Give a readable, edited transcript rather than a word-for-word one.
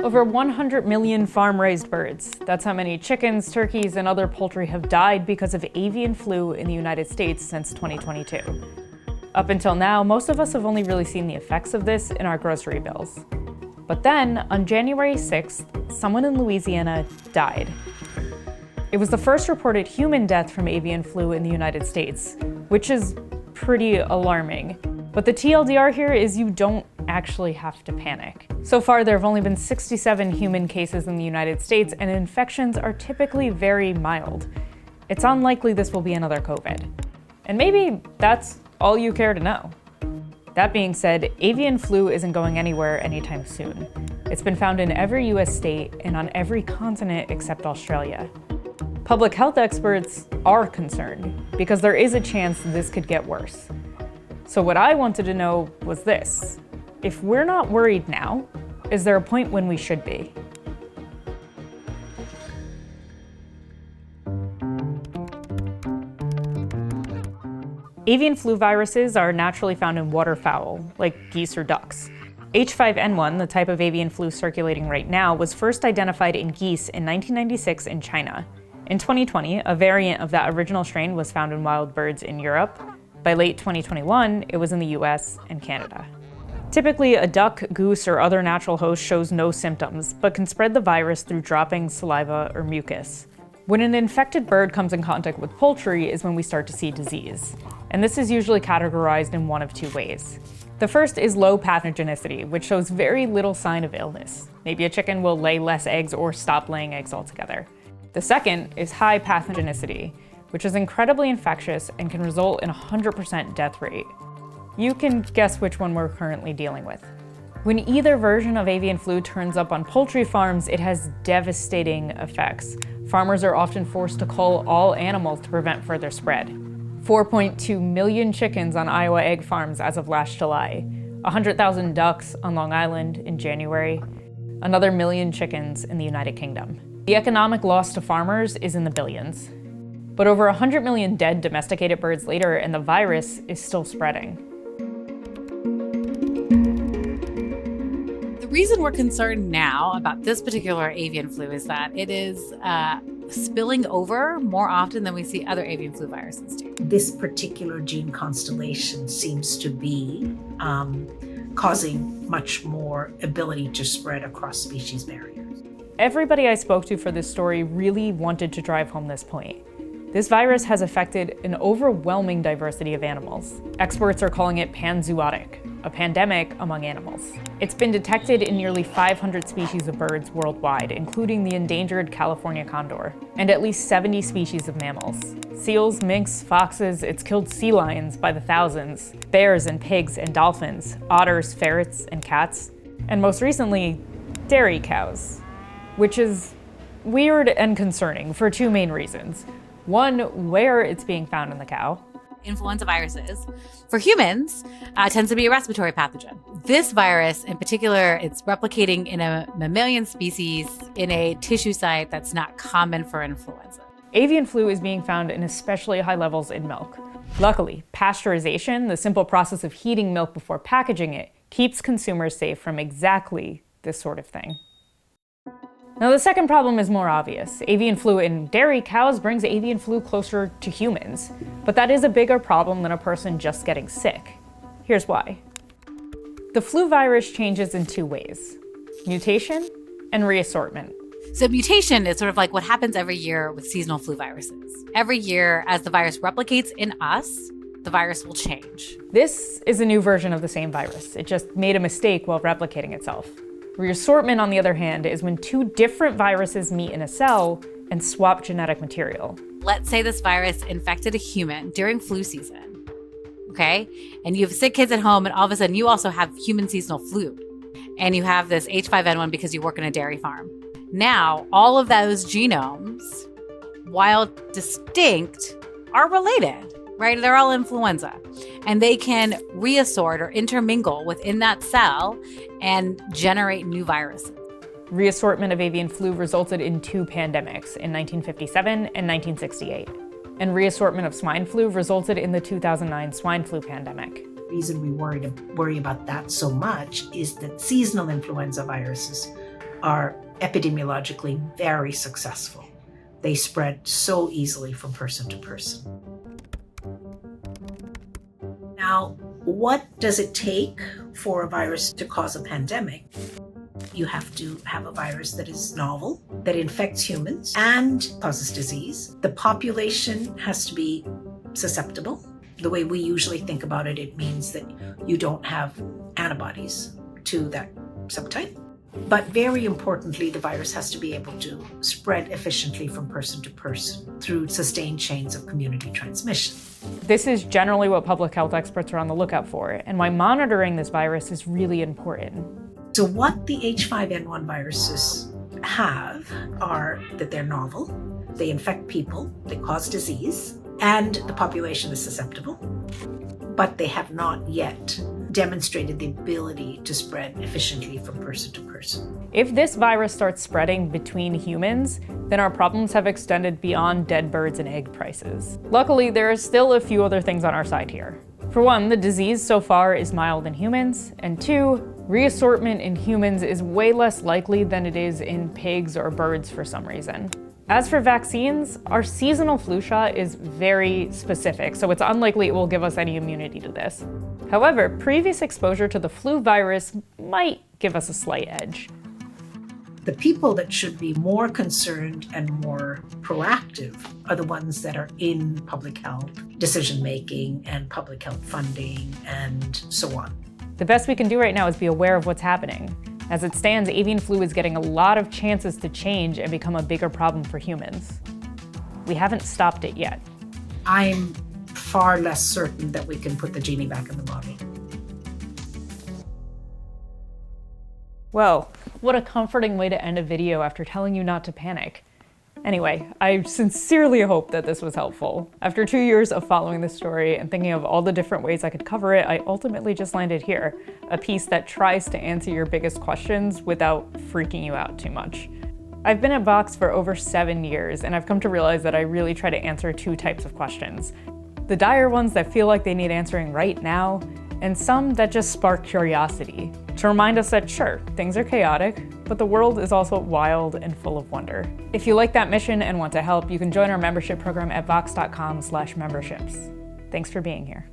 Over 100 million farm-raised birds. That's how many chickens, turkeys, and other poultry have died because of avian flu in the United States since 2022. Up until now, most of us have only really seen the effects of this in our grocery bills. But then, on January 6th, someone in Louisiana died. It was the first reported human death from avian flu in the United States, which is pretty alarming. But the TLDR here is you don't actually have to panic. So far, there have only been 67 human cases in the United States, and infections are typically very mild. It's unlikely this will be another COVID. And maybe that's all you care to know. That being said, avian flu isn't going anywhere anytime soon. It's been found in every US state and on every continent except Australia. Public health experts are concerned because there is a chance this could get worse. So what I wanted to know was this: if we're not worried now, is there a point when we should be? Avian flu viruses are naturally found in waterfowl, like geese or ducks. H5N1, the type of avian flu circulating right now, was first identified in geese in 1996 in China. In 2020, a variant of that original strain was found in wild birds in Europe. By late 2021, it was in the US and Canada. Typically, a duck, goose, or other natural host shows no symptoms, but can spread the virus through dropping saliva or mucus. When an infected bird comes in contact with poultry is when we start to see disease. And this is usually categorized in one of two ways. The first is low pathogenicity, which shows very little sign of illness. Maybe a chicken will lay less eggs or stop laying eggs altogether. The second is high pathogenicity, which is incredibly infectious and can result in a 100% death rate. You can guess which one we're currently dealing with. When either version of avian flu turns up on poultry farms, it has devastating effects. Farmers are often forced to cull all animals to prevent further spread. 4.2 million chickens on Iowa egg farms as of last July, 100,000 ducks on Long Island in January, another million chickens in the United Kingdom. The economic loss to farmers is in the billions. But over 100 million dead domesticated birds later, and the virus is still spreading. The reason we're concerned now about this particular avian flu is that it is spilling over more often than we see other avian flu viruses do. This particular gene constellation seems to be causing much more ability to spread across species barriers. Everybody I spoke to for this story really wanted to drive home this point. This virus has affected an overwhelming diversity of animals. Experts are calling it panzootic, a pandemic among animals. It's been detected in nearly 500 species of birds worldwide, including the endangered California condor, and at least 70 species of mammals. Seals, minks, foxes, it's killed sea lions by the thousands, bears and pigs and dolphins, otters, ferrets, and cats, and most recently, dairy cows, which is weird and concerning for two main reasons. One, where it's being found in the cow. Influenza viruses, for humans, tends to be a respiratory pathogen. This virus in particular, it's replicating in a mammalian species in a tissue site that's not common for influenza. Avian flu is being found in especially high levels in milk. Luckily, pasteurization, the simple process of heating milk before packaging it, keeps consumers safe from exactly this sort of thing. Now, the second problem is more obvious. Avian flu in dairy cows brings avian flu closer to humans, but that is a bigger problem than a person just getting sick. Here's why. The flu virus changes in two ways: mutation and reassortment. So mutation is sort of like what happens every year with seasonal flu viruses. Every year, as the virus replicates in us, the virus will change. This is a new version of the same virus. It just made a mistake while replicating itself. Reassortment, on the other hand, is when two different viruses meet in a cell and swap genetic material. Let's say this virus infected a human during flu season, okay? And you have sick kids at home, and all of a sudden you also have human seasonal flu. And you have this H5N1 because you work in a dairy farm. Now, all of those genomes, while distinct, are related, right? They're all influenza. And they can reassort or intermingle within that cell and generate new viruses. Reassortment of avian flu resulted in two pandemics in 1957 and 1968. And reassortment of swine flu resulted in the 2009 swine flu pandemic. reason we worry about that so much is that seasonal influenza viruses are epidemiologically very successful. They spread so easily from person to person. Now, what does it take for a virus to cause a pandemic? You have to have a virus that is novel, that infects humans and causes disease. The population has to be susceptible. The way we usually think about it, it means that you don't have antibodies to that subtype. But very importantly, the virus has to be able to spread efficiently from person to person through sustained chains of community transmission. This is generally what public health experts are on the lookout for, and why monitoring this virus is really important. So what the H5N1 viruses have are that they're novel, they infect people, they cause disease, and the population is susceptible, but they have not yet demonstrated the ability to spread efficiently from person to person. If this virus starts spreading between humans, then our problems have extended beyond dead birds and egg prices. Luckily, there are still a few other things on our side here. For one, the disease so far is mild in humans, and two, reassortment in humans is way less likely than it is in pigs or birds for some reason. As for vaccines, our seasonal flu shot is very specific, so it's unlikely it will give us any immunity to this. However, previous exposure to the flu virus might give us a slight edge. The people that should be more concerned and more proactive are the ones that are in public health decision-making and public health funding and so on. The best we can do right now is be aware of what's happening. As it stands, avian flu is getting a lot of chances to change and become a bigger problem for humans. We haven't stopped it yet. I'm far less certain that we can put the genie back in the bottle. Well, what a comforting way to end a video after telling you not to panic. Anyway, I sincerely hope that this was helpful. After 2 years of following this story and thinking of all the different ways I could cover it, I ultimately just landed here, a piece that tries to answer your biggest questions without freaking you out too much. I've been at Vox for over 7 years, and I've come to realize that I really try to answer two types of questions. The dire ones that feel like they need answering right now, and some that just spark curiosity, to remind us that sure, things are chaotic, but the world is also wild and full of wonder. If you like that mission and want to help, you can join our membership program at vox.com/memberships. Thanks for being here.